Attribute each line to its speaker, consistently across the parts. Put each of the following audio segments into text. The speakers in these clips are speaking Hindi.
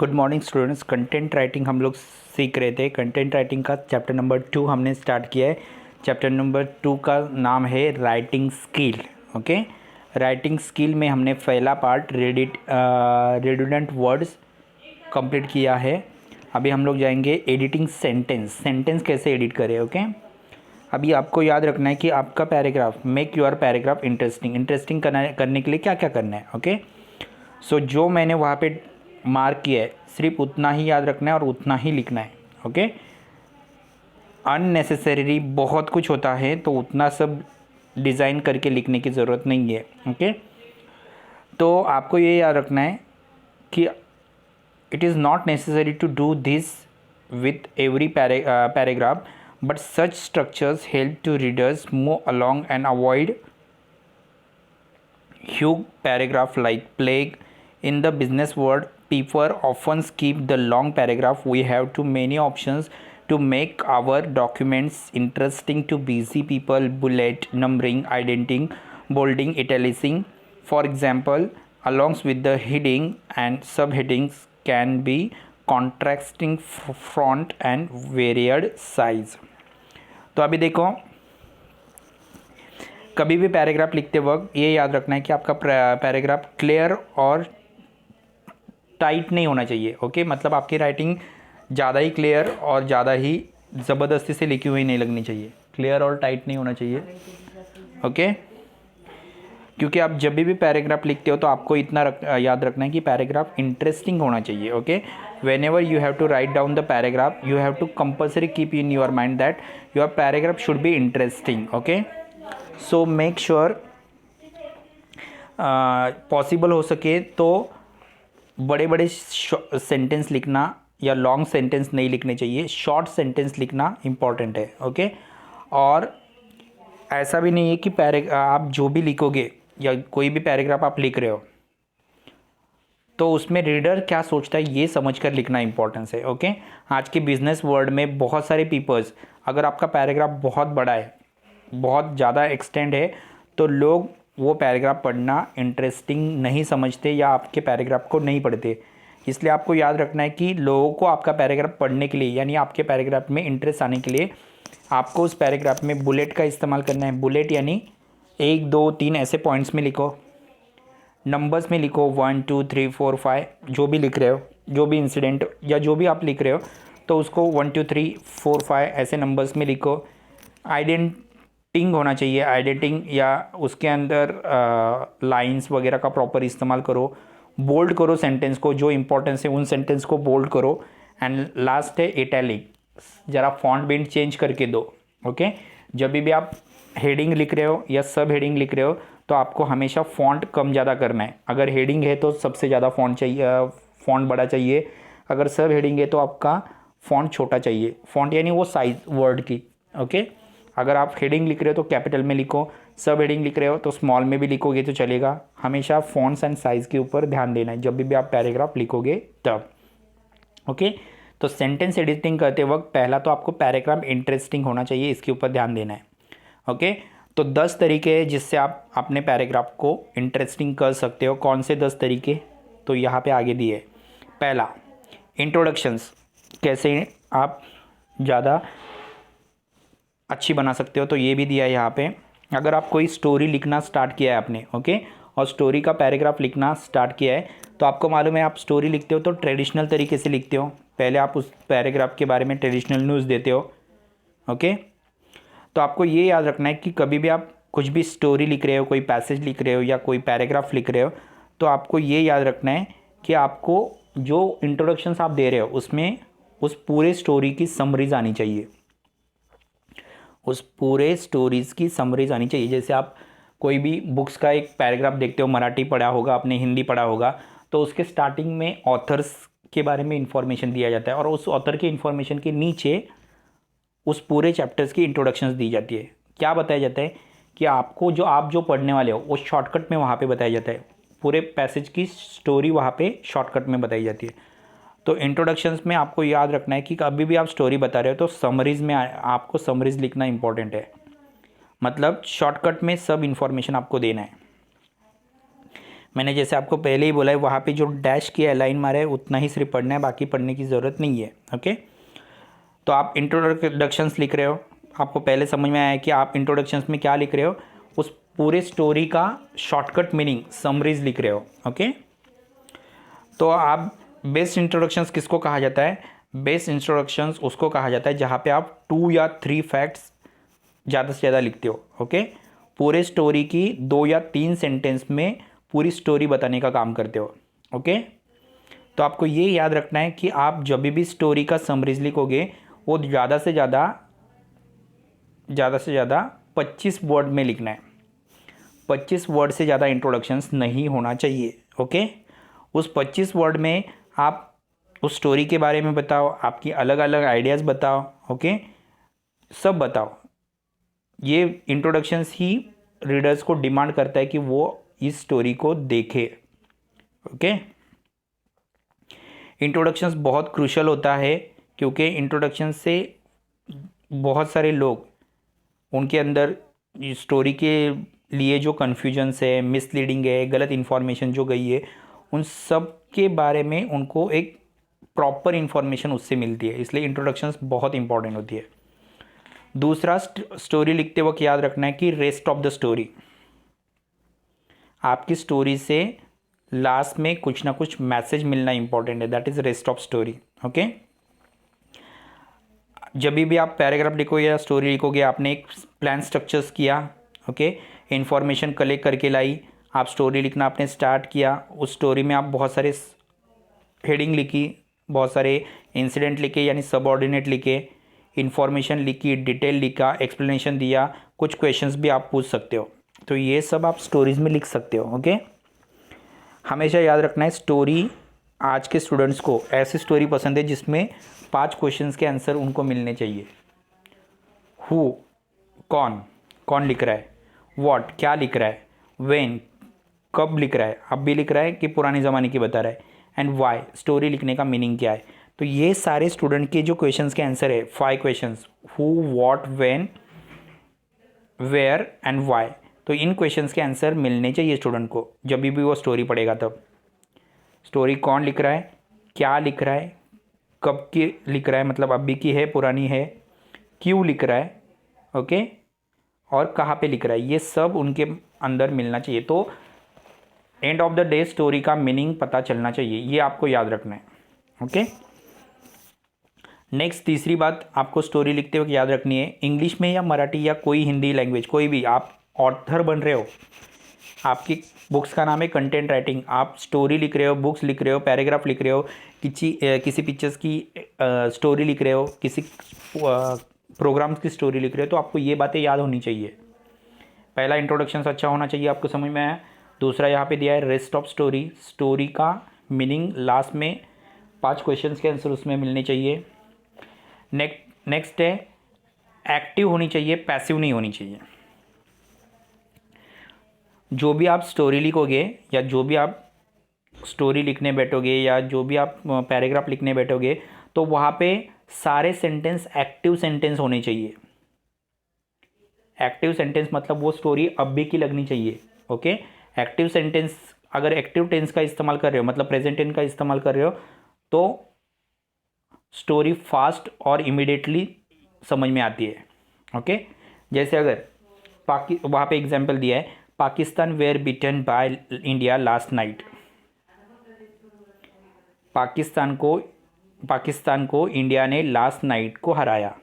Speaker 1: Good morning students. Content writing हम लोग सीख रहे थे। कंटेंट राइटिंग का चैप्टर नंबर 2 हमने स्टार्ट किया है। चैप्टर नंबर 2 का नाम है writing skill. Okay, writing skill में हमने पहला पार्ट रिडंडेंट वर्ड्स कंप्लीट किया है। अभी हम लोग जाएंगे एडिटिंग सेंटेंस कैसे एडिट करें। ओके, अभी आपको याद रखना है कि आपका paragraph, make your paragraph interesting करने के लिए क्या क्या करना है। ओके, सो जो मैंने वहाँ पे मार्क किया है सिर्फ उतना ही याद रखना है और उतना ही लिखना है। ओके, अननेसेसरी बहुत कुछ होता है तो उतना सब डिज़ाइन करके लिखने की ज़रूरत नहीं है। ओके, तो आपको ये याद रखना है कि it is not necessary to do this with every paragraph, but such structures help to readers move along and avoid huge paragraph like plague. In the business world, people often skip the long paragraph. We have too many options to make our documents interesting to busy people: bullet, numbering, indenting, bolding, italicizing. For example, along with the heading and subheadings can be contrasting font and varied size. तो अभी देखो, कभी भी पैराग्राफ लिखते वक्त ये याद रखना है कि आपका पैराग्राफ क्लियर और टाइट नहीं होना चाहिए। ओके, मतलब आपकी राइटिंग ज़्यादा ही क्लियर और ज़्यादा ही ज़बरदस्ती से लिखी हुई नहीं लगनी चाहिए। क्लियर और टाइट नहीं होना चाहिए। ओके, क्योंकि आप जब भी पैराग्राफ लिखते हो तो आपको इतना याद रखना है कि पैराग्राफ इंटरेस्टिंग होना चाहिए। Okay, whenever you have to write down the paragraph, you have to compulsory keep in your mind that your paragraph should be interesting. Okay, so make sure possible हो सके तो बड़े बड़े सेंटेंस लिखना या लॉन्ग सेंटेंस नहीं लिखने चाहिए, शॉर्ट सेंटेंस लिखना इम्पॉर्टेंट है। ओके, और ऐसा भी नहीं है कि आप जो भी लिखोगे या कोई भी पैराग्राफ आप लिख रहे हो तो उसमें रीडर क्या सोचता है ये समझकर लिखना इंपॉर्टेंस है। ओके, आज के बिजनेस वर्ल्ड में बहुत सारे पीपल्स, अगर आपका पैराग्राफ बहुत बड़ा है, बहुत ज़्यादा एक्सटेंड है, तो लोग वो पैराग्राफ पढ़ना इंटरेस्टिंग नहीं समझते या आपके पैराग्राफ को नहीं पढ़ते। इसलिए आपको याद रखना है कि लोगों को आपका पैराग्राफ पढ़ने के लिए, यानी आपके पैराग्राफ में इंटरेस्ट आने के लिए, आपको उस पैराग्राफ में बुलेट का इस्तेमाल करना है। बुलेट यानी 1 2 3 ऐसे पॉइंट्स में लिखो, नंबर्स में लिखो 1 2 3 4 5, जो भी लिख रहे हो, जो भी इंसिडेंट या जो भी आप लिख रहे हो तो उसको 1 2 3 4 5 ऐसे नंबर्स में लिखो। आइडेंटिंग होना चाहिए, आइडेंटिंग या उसके अंदर लाइंस वगैरह का प्रॉपर इस्तेमाल करो। बोल्ड करो सेंटेंस को, जो इंपॉर्टेंस है उन सेंटेंस को बोल्ड करो। एंड लास्ट है इटैलिक, ज़रा फॉन्ट बेंड चेंज करके दो। ओके, जब भी आप हेडिंग लिख रहे हो या सब हेडिंग लिख रहे हो तो आपको हमेशा फॉन्ट कम ज़्यादा करना है। अगर हेडिंग है तो सबसे ज़्यादा फॉन्ट चाहिए, फॉन्ट बड़ा चाहिए। अगर सब हेडिंग है तो आपका फॉन्ट छोटा चाहिए। फॉन्ट यानी वो साइज वर्ड की। ओके, अगर आप हेडिंग लिख रहे हो तो कैपिटल में लिखो, सब हेडिंग लिख रहे हो तो स्मॉल में भी लिखोगे तो चलेगा। हमेशा फॉन्ट्स एंड साइज़ के ऊपर ध्यान देना है जब भी आप पैराग्राफ लिखोगे तब। ओके, तो सेंटेंस एडिटिंग करते वक्त पहला तो आपको पैराग्राफ इंटरेस्टिंग होना चाहिए, इसके ऊपर ध्यान देना है। ओके, तो 10 तरीके हैं जिससे आप अपने पैराग्राफ को इंटरेस्टिंग कर सकते हो। कौन से 10 तरीके, तो यहाँ पे आगे दिए। पहला, इंट्रोडक्शंस, कैसे आप ज़्यादा अच्छी बना सकते हो, तो ये भी दिया है यहाँ पे। अगर आप कोई स्टोरी लिखना स्टार्ट किया है आपने, ओके, और स्टोरी का पैराग्राफ लिखना स्टार्ट किया है, तो आपको मालूम है आप स्टोरी लिखते हो तो ट्रेडिशनल तरीके से लिखते हो। पहले आप उस पैराग्राफ के बारे में ट्रेडिशनल न्यूज़ देते हो। ओके, तो आपको ये याद रखना है कि कभी भी आप कुछ भी स्टोरी लिख रहे हो, कोई पैसेज लिख रहे हो या कोई पैराग्राफ लिख रहे हो, तो आपको ये याद रखना है कि आपको जो इंट्रोडक्शंस आप दे रहे हो उसमें उस पूरे स्टोरी की समरीज आनी चाहिए। उस पूरे स्टोरीज़ की समरीज आनी चाहिए। जैसे आप कोई भी बुक्स का एक पैराग्राफ देखते हो, मराठी पढ़ा होगा आपने, हिंदी पढ़ा होगा, तो उसके स्टार्टिंग में ऑथर्स के बारे में इंफॉर्मेशन दिया जाता है और उस ऑथर के इंफॉर्मेशन के नीचे उस पूरे चैप्टर्स की इंट्रोडक्शंस दी जाती है। क्या बताया जाता है कि आपको आप जो पढ़ने वाले हो वो शॉर्टकट में वहाँ पे बताया जाता है। पूरे पैसेज की स्टोरी वहाँ पे शॉर्टकट में बताई जाती है। तो इंट्रोडक्शंस में आपको याद रखना है कि कभी भी आप स्टोरी बता रहे हो तो समरीज में आपको समरीज लिखना इंपॉर्टेंट है। मतलब शॉर्टकट में सब इंफॉर्मेशन आपको देना है। मैंने जैसे आपको पहले ही बोला है, वहाँ पे जो डैश किया है, लाइन मारा है, उतना ही सिर्फ पढ़ना है, बाकी पढ़ने की ज़रूरत नहीं है। ओके, तो आप इंट्रोडक्शंस लिख रहे हो, आपको पहले समझ में आया है कि आप इंट्रोडक्शंस में क्या लिख रहे हो, उस पूरे स्टोरी का शॉर्टकट मीनिंग समरीज लिख रहे हो। ओके, तो आप बेस्ट इंट्रोडक्शंस किसको कहा जाता है? बेस्ट इंट्रोडक्शंस उसको कहा जाता है जहाँ पे आप 2 या 3 फैक्ट्स ज़्यादा से ज़्यादा लिखते हो। ओके, पूरे स्टोरी की 2 या 3 सेंटेंस में पूरी स्टोरी बताने का काम करते हो। ओके, तो आपको ये याद रखना है कि आप जब भी स्टोरी का समरीज लिखोगे वो ज़्यादा से ज़्यादा 25 वर्ड में लिखना है। 25 वर्ड से ज़्यादा इंट्रोडक्शंस नहीं होना चाहिए। ओके, उस 25 वर्ड में आप उस स्टोरी के बारे में बताओ, आपकी अलग अलग आइडियाज़ बताओ। ओके, सब बताओ। ये इंट्रोडक्शंस ही रीडर्स को डिमांड करता है कि वो इस स्टोरी को देखे। ओके, इंट्रोडक्शंस बहुत क्रूशल होता है, क्योंकि इंट्रोडक्शन से बहुत सारे लोग उनके अंदर स्टोरी के लिए जो कन्फ्यूजन्स है, मिसलीडिंग है, गलत इन्फॉर्मेशन जो गई है, उन सब के बारे में उनको एक प्रॉपर इन्फॉर्मेशन उससे मिलती है। इसलिए इंट्रोडक्शंस बहुत इंपॉर्टेंट होती है। दूसरा, स्टोरी लिखते वक्त याद रखना है कि रेस्ट ऑफ द स्टोरी, आपकी स्टोरी से लास्ट में कुछ ना कुछ मैसेज मिलना इंपॉर्टेंट है। That is rest of story. Okay, जब भी आप पैराग्राफ लिखोगे या स्टोरी लिखोगे, आपने एक प्लान स्ट्रक्चर्स किया। ओके, इन्फॉर्मेशन कलेक्ट करके लाई, आप स्टोरी लिखना आपने स्टार्ट किया। उस स्टोरी में आप बहुत सारे हेडिंग लिखी, बहुत सारे इंसिडेंट लिखे यानी सबऑर्डिनेट लिखे, इन्फॉर्मेशन लिखी, डिटेल लिखा, एक्सप्लेनेशन दिया, कुछ क्वेश्चंस भी आप पूछ सकते हो। तो ये सब आप स्टोरीज में लिख सकते हो। ओके, हमेशा याद रखना है, स्टोरी आज के स्टूडेंट्स को ऐसी स्टोरी पसंद है जिसमें 5 क्वेश्चंस के आंसर उनको मिलने चाहिए। हु, कौन, कौन लिख रहा है, व्हाट, क्या लिख रहा है, व्हेन, कब लिख रहा है, अब भी लिख रहा है कि पुराने ज़माने की बता रहा है, एंड व्हाई, स्टोरी लिखने का मीनिंग क्या है। तो ये सारे स्टूडेंट के जो क्वेश्चंस के आंसर है, 5 questions, who, what, when, where and why, तो इन क्वेश्चंस के आंसर मिलने चाहिए स्टूडेंट को जब भी वो स्टोरी पढ़ेगा। तब स्टोरी कौन लिख रहा है, क्या लिख रहा है, कब की लिख रहा है, मतलब अभी की है, पुरानी है, क्यों लिख रहा है, ओके, और कहाँ पे लिख रहा है, ये सब उनके अंदर मिलना चाहिए। तो end of the day story का मीनिंग पता चलना चाहिए, ये आपको याद रखना है। ओके, नेक्स्ट तीसरी बात आपको स्टोरी लिखते वक्त याद रखनी है, इंग्लिश में या मराठी या कोई हिंदी लैंग्वेज, कोई भी, आप ऑथर बन रहे हो, आपकी बुक्स का नाम है कंटेंट राइटिंग, आप स्टोरी लिख रहे हो, बुक्स लिख रहे हो, पैराग्राफ लिख रहे हो, किसी पिक्चर्स की स्टोरी लिख रहे हो, किसी प्रोग्राम्स की स्टोरी लिख रहे हो, तो आपको ये बातें याद होनी चाहिए। पहला, इंट्रोडक्शन अच्छा होना चाहिए, आपको समझ में आया। दूसरा, यहाँ पे दिया है रेस्ट ऑफ स्टोरी, स्टोरी का मीनिंग लास्ट में 5 क्वेश्चंस के आंसर उसमें मिलने चाहिए। नेक्स्ट है एक्टिव होनी चाहिए, पैसिव नहीं होनी चाहिए। जो भी आप स्टोरी लिखोगे या जो भी आप स्टोरी लिखने बैठोगे या जो भी आप पैराग्राफ लिखने बैठोगे, तो वहाँ पे सारे सेंटेंस एक्टिव सेंटेंस होने चाहिए। एक्टिव सेंटेंस मतलब वो स्टोरी अब भी की लगनी चाहिए। ओके, एक्टिव सेंटेंस, अगर एक्टिव टेंस का इस्तेमाल कर रहे हो, मतलब प्रेजेंट टेंस का इस्तेमाल कर रहे हो, तो स्टोरी फास्ट और इमीडिएटली समझ में आती है। ओके, जैसे अगर वहाँ पे एग्जाम्पल दिया है, Pakistan were beaten by India last night, Pakistan को इंडिया ने लास्ट नाइट को हराया,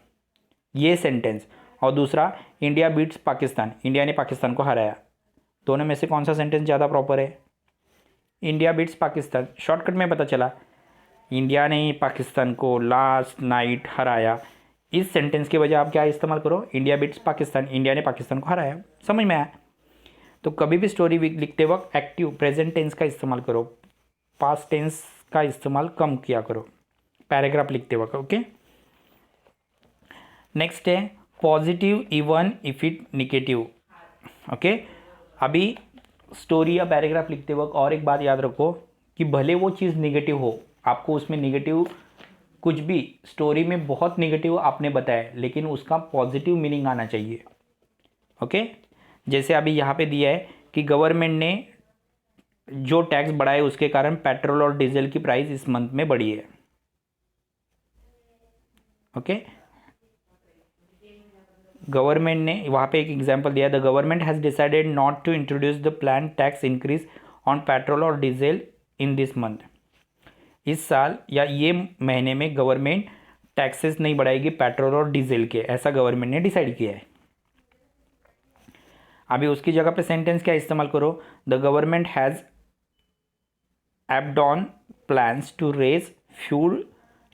Speaker 1: ये सेंटेंस। और दूसरा, इंडिया बीट्स पाकिस्तान, इंडिया ने पाकिस्तान को हराया। दोनों में से कौन सा सेंटेंस ज़्यादा प्रॉपर है? India beats Pakistan. शॉर्टकट में पता चला, इंडिया ने पाकिस्तान को लास्ट नाइट हराया। इस सेंटेंस के बजाय आप क्या इस्तेमाल करो, इंडिया बीट्स पाकिस्तान, इंडिया ने पाकिस्तान को हराया। समझ में आया? तो कभी भी स्टोरी लिखते वक्त एक्टिव प्रेजेंट टेंस का इस्तेमाल करो, पास्ट टेंस का इस्तेमाल कम किया करो पैराग्राफ लिखते वक्त। ओके, नेक्स्ट है positive even if it negative. Okay, अभी स्टोरी या पैराग्राफ लिखते वक्त और एक बात याद रखो कि भले वो चीज़ निगेटिव हो, आपको उसमें निगेटिव कुछ भी स्टोरी में बहुत निगेटिव आपने बताया, लेकिन उसका पॉजिटिव मीनिंग आना चाहिए। ओके, जैसे अभी यहाँ पे दिया है कि गवर्नमेंट ने जो टैक्स बढ़ा है उसके कारण पेट्रोल और डीजल की प्राइस इस मंथ में बढ़ी है। ओके, गवर्नमेंट ने वहाँ पे एक एग्जांपल दिया, the government has decided not to introduce the plan tax increase on petrol और डीजल इन दिस मंथ। इस साल या ये महीने में गवर्नमेंट टैक्सेस नहीं बढ़ाएगी पेट्रोल और डीजल के, ऐसा गवर्नमेंट ने डिसाइड किया है। अभी उसकी जगह पे सेंटेंस क्या इस्तेमाल करो, the government has upped on plans to raise fuel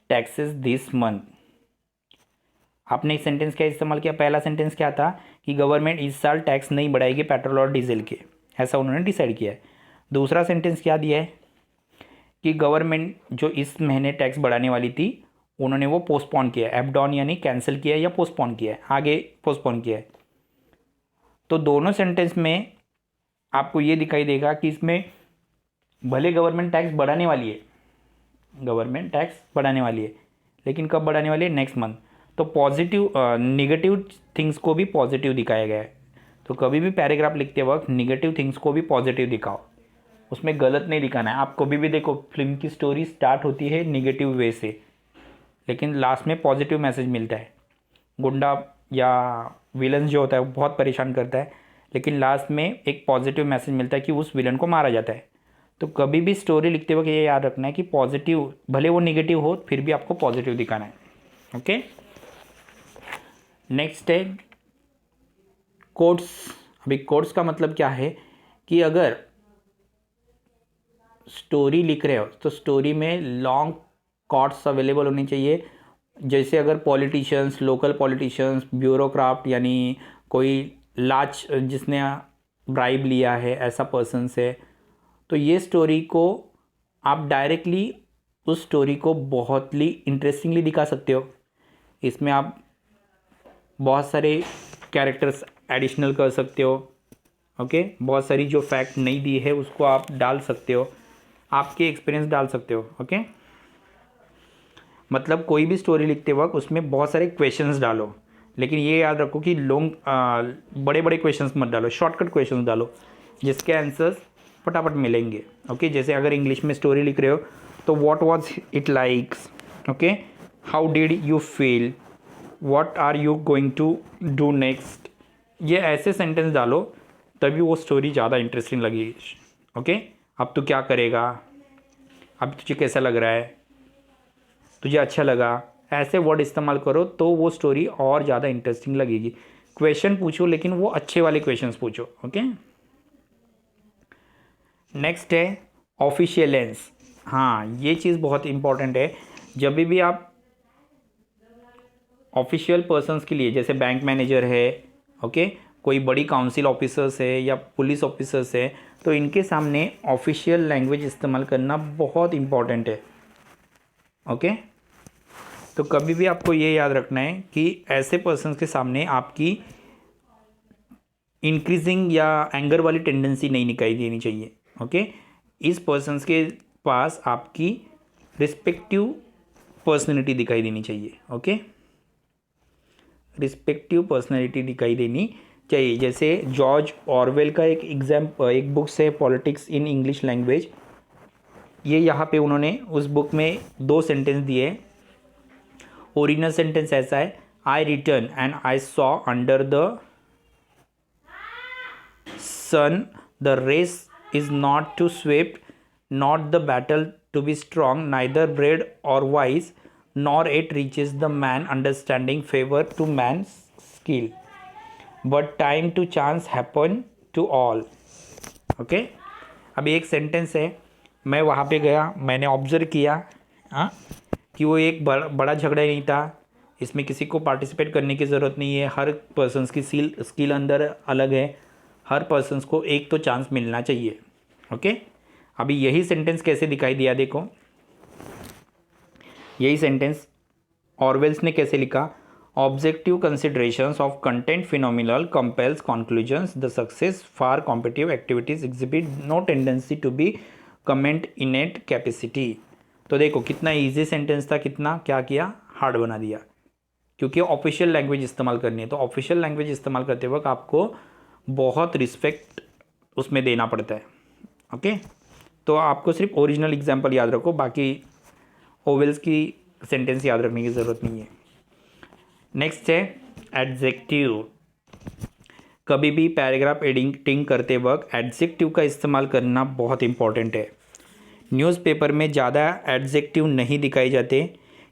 Speaker 1: taxes this month. आपने एक सेंटेंस क्या इस्तेमाल किया, पहला सेंटेंस क्या था कि गवर्नमेंट इस साल टैक्स नहीं बढ़ाएगी पेट्रोल और डीजल के, ऐसा उन्होंने डिसाइड किया है। दूसरा सेंटेंस क्या दिया है कि गवर्नमेंट जो इस महीने टैक्स बढ़ाने वाली थी उन्होंने वो पोस्टपोन किया है, एप्ड ऑन यानी कैंसिल किया है या पोस्टपोन किया है, आगे पोस्टपोन किया है। तो दोनों सेंटेंस में आपको ये दिखाई देगा कि इसमें भले गवर्नमेंट टैक्स बढ़ाने वाली है, गवर्नमेंट टैक्स बढ़ाने वाली है, लेकिन कब बढ़ाने वाली है, नेक्स्ट मंथ। तो पॉजिटिव निगेटिव थिंग्स को भी पॉजिटिव दिखाया गया है। तो कभी भी पैराग्राफ लिखते वक्त निगेटिव थिंग्स को भी पॉजिटिव दिखाओ, उसमें गलत नहीं दिखाना है। आप कभी भी देखो फिल्म की स्टोरी स्टार्ट होती है निगेटिव वे से, लेकिन लास्ट में पॉजिटिव मैसेज मिलता है। गुंडा या विलन जो होता है वो बहुत परेशान करता है, लेकिन लास्ट में एक पॉजिटिव मैसेज मिलता है कि उस विलन को मारा जाता है। तो कभी भी स्टोरी लिखते वक्त ये याद रखना है कि पॉजिटिव, भले वो निगेटिव हो फिर भी आपको पॉजिटिव दिखाना है। ओके, नेक्स्ट है कोट्स। अभी कोट्स का मतलब क्या है कि अगर स्टोरी लिख रहे हो तो स्टोरी में लॉन्ग कोट्स अवेलेबल होनी चाहिए। जैसे अगर पॉलिटिशियंस, लोकल पॉलिटिशियंस, ब्यूरोक्राफ्ट यानी कोई लार्ज जिसने ब्राइब लिया है ऐसा पर्सन है, तो ये स्टोरी को आप डायरेक्टली उस स्टोरी को बहुत ही इंटरेस्टिंगली दिखा सकते हो। इसमें आप बहुत सारे कैरेक्टर्स एडिशनल कर सकते हो। ओके, बहुत सारी जो फैक्ट नहीं दी है उसको आप डाल सकते हो, आपके एक्सपीरियंस डाल सकते हो। ओके, मतलब कोई भी स्टोरी लिखते वक्त उसमें बहुत सारे क्वेश्चंस डालो, लेकिन ये याद रखो कि बड़े बड़े क्वेश्चंस मत डालो, शॉर्टकट क्वेश्चंस डालो जिसके आंसर्स फटाफट मिलेंगे। ओके, जैसे अगर इंग्लिश में स्टोरी लिख रहे हो तो what was it likes, okay, how did you feel, what are you going to do next, ये ऐसे सेंटेंस डालो तभी वो स्टोरी ज़्यादा इंटरेस्टिंग लगेगी। ओके, अब तू क्या करेगा, अब तुझे कैसा लग रहा है, तुझे अच्छा लगा, ऐसे वर्ड इस्तेमाल करो तो वो स्टोरी और ज़्यादा इंटरेस्टिंग लगेगी। क्वेश्चन पूछो लेकिन वो अच्छे वाले क्वेश्चंस पूछो। ओके, नेक्स्ट है ऑफिशियलेंस। हाँ, ये चीज़ बहुत इंपॉर्टेंट है। जब भी आप ऑफिशियल पर्सन्स के लिए, जैसे बैंक मैनेजर है, ओके, कोई बड़ी काउंसिल ऑफिसर्स है या पुलिस ऑफिसर्स है, तो इनके सामने ऑफिशियल लैंग्वेज इस्तेमाल करना बहुत इम्पॉर्टेंट है। ओके, तो कभी भी आपको ये याद रखना है कि ऐसे पर्सन्स के सामने आपकी इंक्रीजिंग या एंगर वाली टेंडेंसी नहीं दिखाई देनी चाहिए। ओके, इस पर्सन्स के पास आपकी रिस्पेक्टिव पर्सनैलिटी दिखाई देनी चाहिए। ओके, रिस्पेक्टिव पर्सनैलिटी दिखाई देनी चाहिए। जैसे जॉर्ज ऑरवेल का एक बुक्स है पॉलिटिक्स इन इंग्लिश लैंग्वेज, ये यहाँ पे उन्होंने उस बुक में 2 सेंटेंस दिए। ओरिजिनल सेंटेंस ऐसा है, I return and I saw under the sun the race is not to swift, not the battle to be strong, neither bread और wise, nor it reaches the man understanding favor to man's skill, but time to chance happen to all। Okay, अभी एक सेंटेंस है, मैं वहाँ पे गया, मैंने ऑब्जर्व किया कि वो एक बड़ा झगड़ा नहीं था, इसमें किसी को पार्टिसिपेट करने की ज़रूरत नहीं है, हर पर्सन्स की स्किल अंदर अलग है, हर पर्सन्स को एक तो चांस मिलना चाहिए। ओके, अभी यही सेंटेंस कैसे दिखाई दिया, देखो यही सेंटेंस ऑरवेल्स ने कैसे लिखा, objective considerations of content phenomenal compels conclusions, the success for competitive activities exhibit no tendency to be comment innate capacity. तो देखो कितना इजी सेंटेंस था, कितना क्या किया, हार्ड बना दिया, क्योंकि ऑफिशियल लैंग्वेज इस्तेमाल करनी है। तो ऑफिशियल लैंग्वेज इस्तेमाल करते वक्त आपको बहुत रिस्पेक्ट उसमें देना पड़ता है। ओके, तो आपको सिर्फ ओरिजिनल एग्जाम्पल याद रखो, बाकी ओवेल्स की सेंटेंस याद रखने की ज़रूरत नहीं है। नेक्स्ट है एडजेक्टिव। कभी भी पैराग्राफ एडिटिंग करते वक्त एडजेक्टिव का इस्तेमाल करना बहुत इंपॉर्टेंट है। न्यूज़पेपर में ज़्यादा एडजेक्टिव नहीं दिखाए जाते,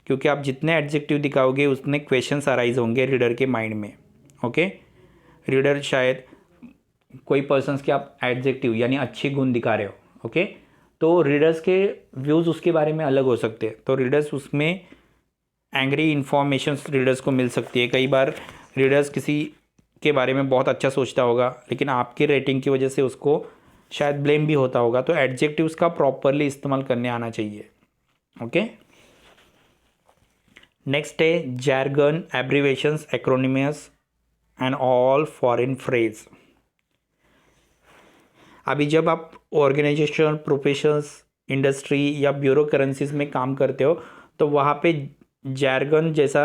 Speaker 1: क्योंकि आप जितने एडजेक्टिव दिखाओगे उतने क्वेश्चंस अराइज होंगे रीडर के माइंड में। ओके, रीडर शायद कोई पर्सन्स के आप एडजेक्टिव यानी अच्छे गुण दिखा रहे हो, ओके, तो रीडर्स के व्यूज़ उसके बारे में अलग हो सकते हैं, तो रीडर्स उसमें एंग्री इन्फॉर्मेशन रीडर्स को मिल सकती है। कई बार रीडर्स किसी के बारे में बहुत अच्छा सोचता होगा, लेकिन आपके रेटिंग की वजह से उसको शायद ब्लेम भी होता होगा, तो एडजेक्टिव्स का प्रॉपरली इस्तेमाल करने आना चाहिए। ओके, नेक्स्ट है jargon, abbreviations, acronyms and all foreign phrase. अभी जब आप ऑर्गेनाइजेशन, प्रोफेशंस, इंडस्ट्री या ब्यूरोक्रेंसीज में काम करते हो तो वहाँ पे जैरगन जैसा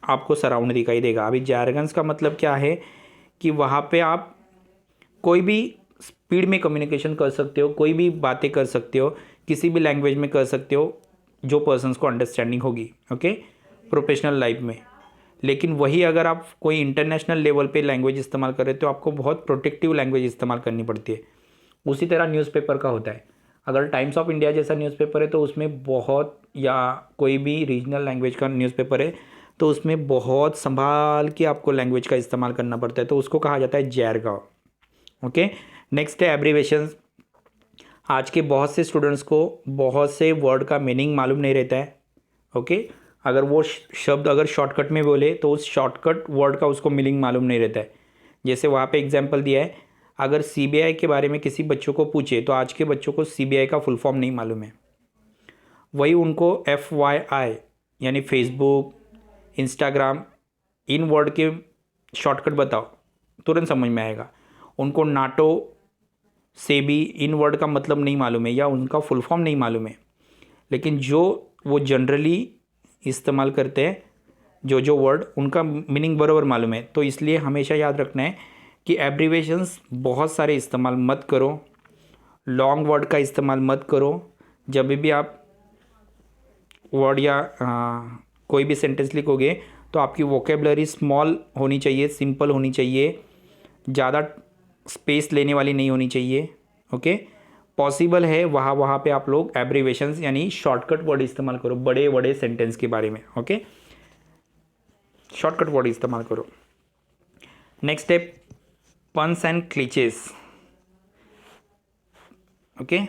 Speaker 1: आपको सराउंड दिखाई देगा। अभी जैरगन्स का मतलब क्या है कि वहाँ पे आप कोई भी स्पीड में कम्युनिकेशन कर सकते हो, कोई भी बातें कर सकते हो, किसी भी लैंग्वेज में कर सकते हो जो पर्सन्स को अंडरस्टैंडिंग होगी, ओके, प्रोफेशनल लाइफ में। लेकिन वही अगर आप कोई इंटरनेशनल लेवल पे लैंग्वेज इस्तेमाल करें तो आपको बहुत प्रोटेक्टिव लैंग्वेज इस्तेमाल करनी पड़ती है। उसी तरह न्यूज़पेपर का होता है। अगर टाइम्स ऑफ इंडिया जैसा न्यूज़पेपर है तो उसमें बहुत, या कोई भी रीजनल लैंग्वेज का न्यूज़पेपर है तो उसमें बहुत संभाल के आपको लैंग्वेज का इस्तेमाल करना पड़ता है, तो उसको कहा जाता है जैरगन। ओके, नेक्स्ट है एब्रीवेशंस। आज के बहुत से स्टूडेंट्स को बहुत से वर्ड का मीनिंग मालूम नहीं रहता है। ओके, अगर वो शब्द अगर शॉर्टकट में बोले तो उस शॉर्टकट वर्ड का उसको मीनिंग मालूम नहीं रहता है। जैसे वहाँ पे एग्जांपल दिया है, अगर सीबीआई के बारे में किसी बच्चों को पूछे तो आज के बच्चों को सीबीआई का फुल फॉर्म नहीं मालूम है। वही उनको FYI यानी फेसबुक, इंस्टाग्राम, इन वर्ड के शॉर्टकट बताओ, तुरंत समझ में आएगा। उनको नाटो, सेबी, इन वर्ड का मतलब नहीं मालूम है या उनका फुल फॉर्म नहीं मालूम है, लेकिन जो वो जनरली इस्तेमाल करते हैं जो वर्ड, उनका मीनिंग बराबर मालूम है। तो इसलिए हमेशा याद रखना है कि एब्रीवेशंस बहुत सारे इस्तेमाल मत करो, लॉन्ग वर्ड का इस्तेमाल मत करो। जब भी आप वर्ड या कोई भी सेंटेंस लिखोगे तो आपकी वोकेबलरी स्मॉल होनी चाहिए, सिंपल होनी चाहिए, ज़्यादा स्पेस लेने वाली नहीं होनी चाहिए। ओके, पॉसिबल है वहाँ पे आप लोग एब्रीवेशंस यानी शॉर्टकट वर्ड इस्तेमाल करो बड़े बड़े सेंटेंस के बारे में। ओके, शॉर्टकट वर्ड इस्तेमाल करो। नेक्स्ट है पंस एंड क्लिचेस। ओके,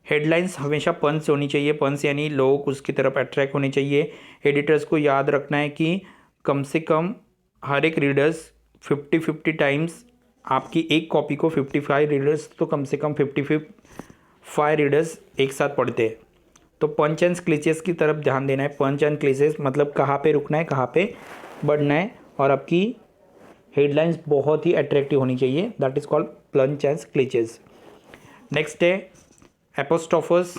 Speaker 1: हेडलाइंस हमेशा पंस होनी चाहिए। पंस यानी लोग उसकी तरफ अट्रैक्ट होने चाहिए। एडिटर्स को याद रखना है कि कम से कम हर एक रीडर्स 50-50 टाइम्स आपकी एक कॉपी को 55 रीडर्स तो कम से कम 55 रीडर्स एक साथ पढ़ते हैं। तो पंच एंड क्लिचेस की तरफ ध्यान देना है। पंच एंड क्लिचेस मतलब कहाँ पे रुकना है, कहाँ पे बढ़ना है, और आपकी हेडलाइंस बहुत ही अट्रैक्टिव होनी चाहिए। That is called punch and cliches. Next है एपोस्ट्रोफस।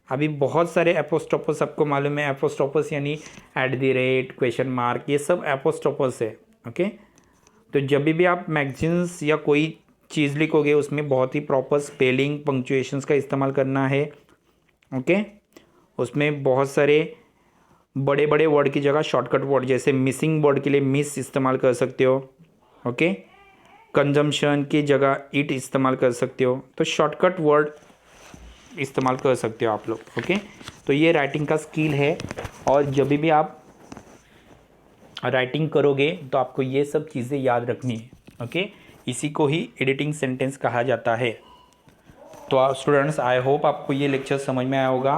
Speaker 1: अभी बहुत सारे एपोस्ट्रोफस आपको मालूम है। एपोस्ट्रोफस यानी @ क्वेश्चन मार्क, ये सब एपोस्ट्रोफस है। ओके, तो जब भी आप मैगजीन्स या कोई चीज़ लिखोगे उसमें बहुत ही प्रॉपर स्पेलिंग, पंक्चुएशंस का इस्तेमाल करना है। ओके, उसमें बहुत सारे बड़े बड़े वर्ड की जगह शॉर्टकट वर्ड, जैसे मिसिंग वर्ड के लिए मिस इस्तेमाल कर सकते हो। ओके, कंजम्पशन की जगह इट इस्तेमाल कर सकते हो। तो शॉर्टकट वर्ड इस्तेमाल कर सकते हो आप लोग। ओके, तो ये राइटिंग का स्किल है, और जब भी आप राइटिंग करोगे तो आपको ये सब चीज़ें याद रखनी है। ओके, इसी को ही एडिटिंग सेंटेंस कहा जाता है। तो स्टूडेंट्स, आई होप आपको ये लेक्चर समझ में आया होगा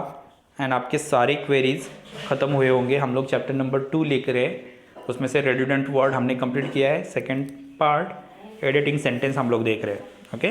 Speaker 1: एंड आपके सारे क्वेरीज ख़त्म हुए होंगे। हम लोग चैप्टर नंबर 2 लेकर है, उसमें से रेडंडेंट वर्ड हमने कंप्लीट किया है। सेकंड पार्ट एडिटिंग सेंटेंस हम लोग देख रहे हैं। ओके।